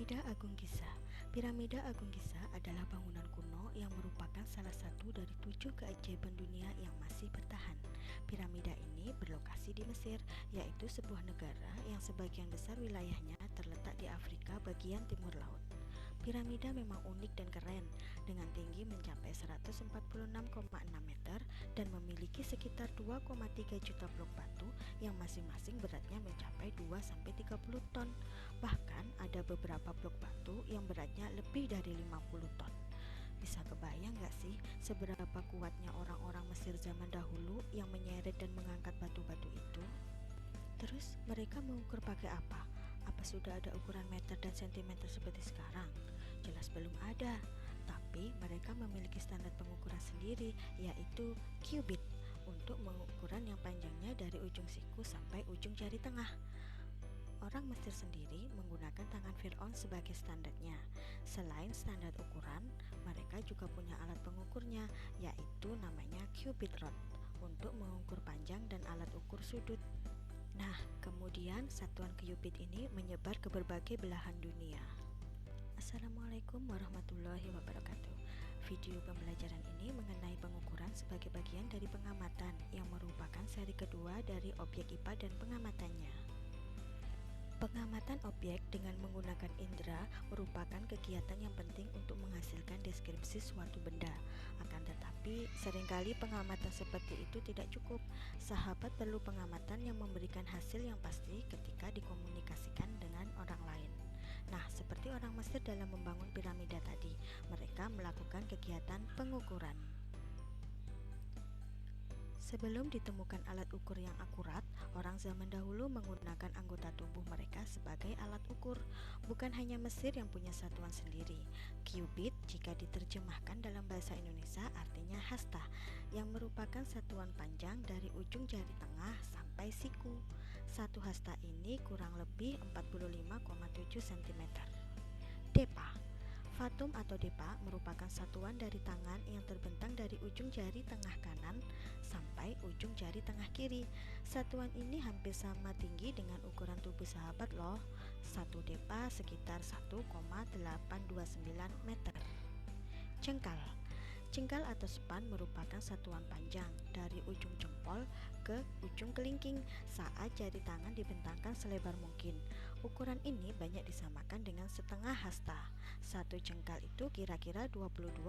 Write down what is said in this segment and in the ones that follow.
Piramida Agung Giza. Piramida Agung Giza adalah bangunan kuno yang merupakan salah satu dari 7 keajaiban dunia yang masih bertahan. Piramida ini berlokasi di Mesir, yaitu sebuah negara yang sebagian besar wilayahnya terletak di Afrika bagian timur laut. Piramida memang unik dan keren, dengan tinggi mencapai 146,6 meter dan memiliki sekitar 2,3 juta blok batu yang masing-masing beratnya mencapai 2-30 ton. Bahkan ada beberapa blok batu yang beratnya lebih dari 50 ton. Bisa kebayang gak sih seberapa kuatnya orang-orang Mesir zaman dahulu yang menyeret dan mengangkat batu-batu itu? Terus mereka mengukur pakai apa? Apa sudah ada ukuran meter dan sentimeter seperti sekarang? Jelas belum ada. Tapi mereka memiliki standar pengukuran sendiri, yaitu cubit, untuk pengukuran yang panjangnya dari ujung siku sampai ujung jari tengah. Orang Mesir sendiri menggunakan tangan Fir'aun sebagai standarnya. Selain standar ukuran, mereka juga punya alat pengukurnya, yaitu namanya cubit rod, untuk mengukur panjang dan alat ukur sudut. Nah, kemudian satuan cubit ini menyebar ke berbagai belahan dunia. Assalamualaikum warahmatullahi wabarakatuh. Video pembelajaran ini mengenai pengukuran sebagai bagian dari pengamatan yang merupakan seri kedua dari objek IPA dan pengamatannya. Pengamatan objek dengan menggunakan indera merupakan kegiatan yang penting untuk menghasilkan deskripsi suatu benda. Akan tetapi, seringkali pengamatan seperti itu tidak cukup. Sahabat perlu pengamatan yang memberikan hasil yang pasti ketika dikomunikasikan dengan orang lain. Nah, seperti orang Mesir dalam membangun piramida tadi, mereka melakukan kegiatan pengukuran. Sebelum ditemukan alat ukur yang akurat, orang zaman dahulu menggunakan anggota tubuh mereka sebagai alat ukur. Bukan hanya Mesir yang punya satuan sendiri. Cubit, jika diterjemahkan dalam bahasa Indonesia, artinya hasta, yang merupakan satuan panjang dari ujung jari tengah sampai siku. Satu hasta ini kurang lebih 45,7 cm. Depa. Fatum atau depa merupakan satuan dari tangan yang terbentang dari ujung jari tengah kanan sampai ujung jari tengah kiri. Satuan ini hampir sama tinggi dengan ukuran tubuh sahabat loh. Satu depa sekitar 1,829 meter. Jengkal. Jengkal atau span merupakan satuan panjang dari ujung jempol ke ujung kelingking saat jari tangan dibentangkan selebar mungkin. Ukuran ini banyak disamakan dengan setengah hasta. Satu jengkal itu kira-kira 22,86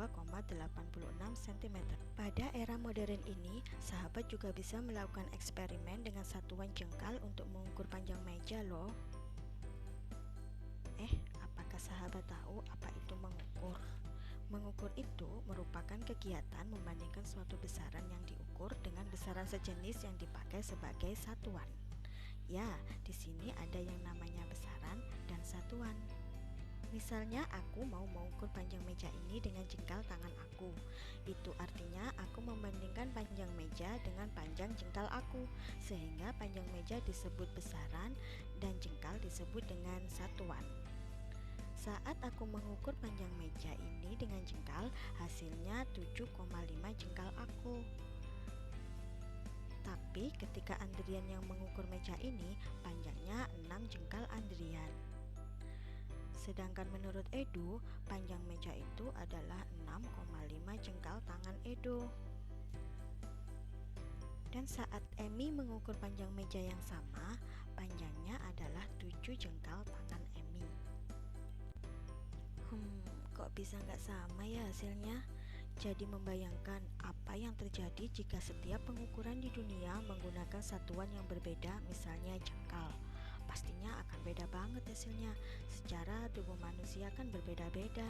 cm. Pada era modern ini, sahabat juga bisa melakukan eksperimen dengan satuan jengkal untuk mengukur panjang meja loh. Apakah sahabat tahu apa itu mengukur? Mengukur itu merupakan kegiatan membandingkan suatu besaran yang diukur dengan besaran sejenis yang dipakai sebagai satuan. Ya, di sini ada yang namanya besaran dan satuan. Misalnya aku mau mengukur panjang meja ini dengan jengkal tangan aku. Itu artinya aku membandingkan panjang meja dengan panjang jengkal aku, sehingga panjang meja disebut besaran dan jengkal disebut dengan satuan. Saat aku mengukur panjang meja ini dengan jengkal, hasilnya 7,5 jengkal aku. Tapi ketika Andrian yang mengukur meja ini, panjangnya 6 jengkal Andrian. Sedangkan menurut Edo, panjang meja itu adalah 6,5 jengkal tangan Edo. Dan saat Emi mengukur panjang meja yang sama, panjangnya adalah 7 jengkal tangan Emi. Kok bisa nggak sama ya hasilnya? Jadi membayangkan apa yang terjadi jika setiap pengukuran di dunia menggunakan satuan yang berbeda, misalnya jengkal. Pastinya akan beda banget hasilnya. Secara tubuh manusia kan berbeda-beda.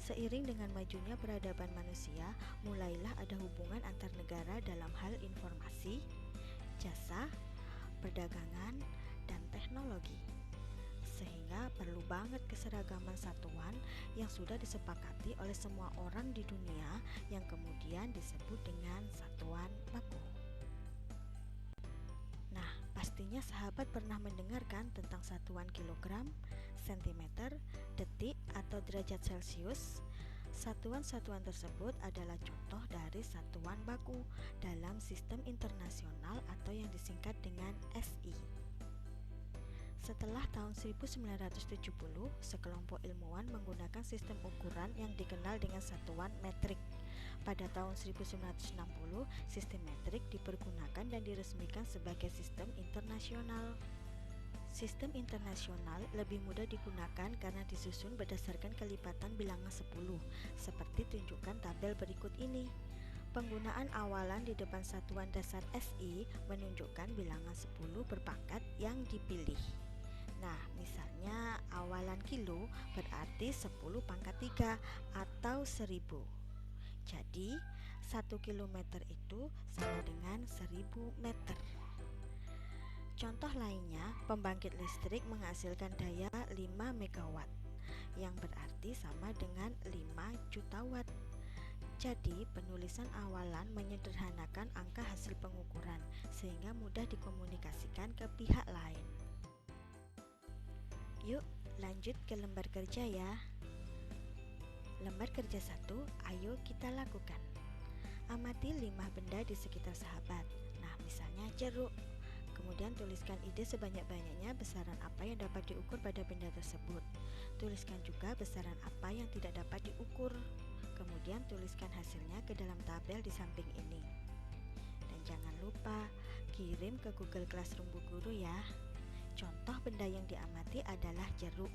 Seiring dengan majunya peradaban manusia, mulailah ada hubungan antar negara dalam hal informasi, jasa, perdagangan, dan teknologi. Sehingga perlu banget keseragaman satuan yang sudah disepakati oleh semua orang di dunia yang kemudian disebut dengan satuan baku. Nah, pastinya sahabat pernah mendengarkan tentang satuan kilogram, sentimeter, detik, atau derajat Celcius. Satuan-satuan tersebut adalah contoh dari satuan baku dalam sistem internasional atau yang disingkat dengan SI. Setelah tahun 1970, sekelompok ilmuwan menggunakan sistem ukuran yang dikenal dengan satuan metrik. Pada tahun 1960, sistem metrik dipergunakan dan diresmikan sebagai sistem internasional. Sistem internasional lebih mudah digunakan karena disusun berdasarkan kelipatan bilangan 10, seperti tunjukkan tabel berikut ini. Penggunaan awalan di depan satuan dasar SI menunjukkan bilangan 10 berpangkat yang dipilih. Nah, misalnya awalan kilo berarti 10 pangkat 3 atau 1000. Jadi, 1 kilometer itu sama dengan 1000 meter. Contoh lainnya, pembangkit listrik menghasilkan daya 5 megawatt, yang berarti sama dengan 5 juta watt. Jadi, penulisan awalan menyederhanakan angka hasil pengukuran, sehingga mudah dikomunikasikan ke pihak lain. Yuk, lanjut ke lembar kerja ya. Lembar kerja 1, ayo kita lakukan. Amati 5 benda di sekitar sahabat. Nah, misalnya jeruk. Kemudian tuliskan ide sebanyak-banyaknya besaran apa yang dapat diukur pada benda tersebut. Tuliskan juga besaran apa yang tidak dapat diukur. Kemudian tuliskan hasilnya ke dalam tabel di samping ini. Dan jangan lupa kirim ke Google Classroom Bu Guru ya. Contoh benda yang diamati adalah jeruk.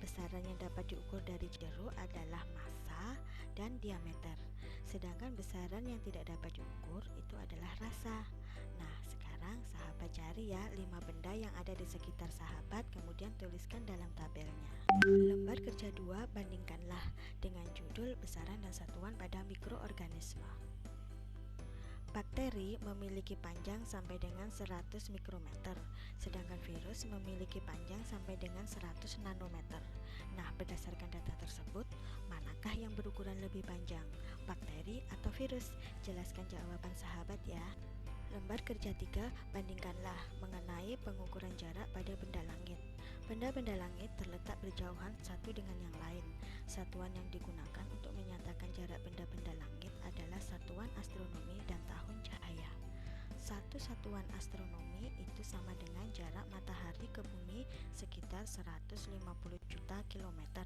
Besaran yang dapat diukur dari jeruk adalah massa dan diameter. Sedangkan besaran yang tidak dapat diukur itu adalah rasa. Nah, sekarang sahabat cari ya 5 benda yang ada di sekitar sahabat, kemudian tuliskan dalam tabelnya. Lembar kerja 2, bandingkanlah dengan judul besaran dan satuan pada mikroorganisme. Bakteri memiliki panjang sampai dengan 100 mikrometer, sedangkan virus memiliki panjang sampai dengan 100 nanometer. Nah, berdasarkan data tersebut, manakah yang berukuran lebih panjang, bakteri atau virus? Jelaskan jawaban sahabat ya. Lembar kerja 3, bandingkanlah mengenai pengukuran jarak pada benda langit. Benda-benda langit terletak berjauhan satu dengan yang lain. Satuan yang digunakan untuk menyatakan jarak benda-benda langit adalah satuan astronomi dan tahun cahaya. Satu satuan astronomi itu sama dengan jarak matahari ke bumi sekitar 150 juta kilometer.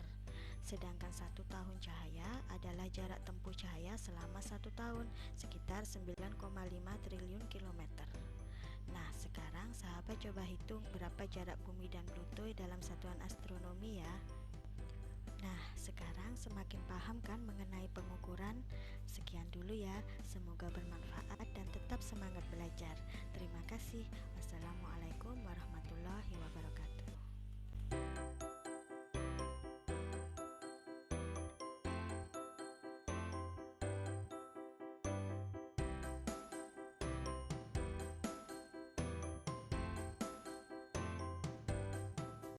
Sedangkan 1 tahun cahaya adalah jarak tempuh cahaya selama 1 tahun, sekitar 9,5 triliun kilometer. Nah, sekarang sahabat coba hitung berapa jarak bumi dan Pluto dalam satuan astronomi ya. Nah, sekarang semakin paham kan mengenai pengukuran? Sekian dulu ya, semoga bermanfaat dan tetap semangat belajar. Terima kasih. Wassalamualaikum warahmatullahi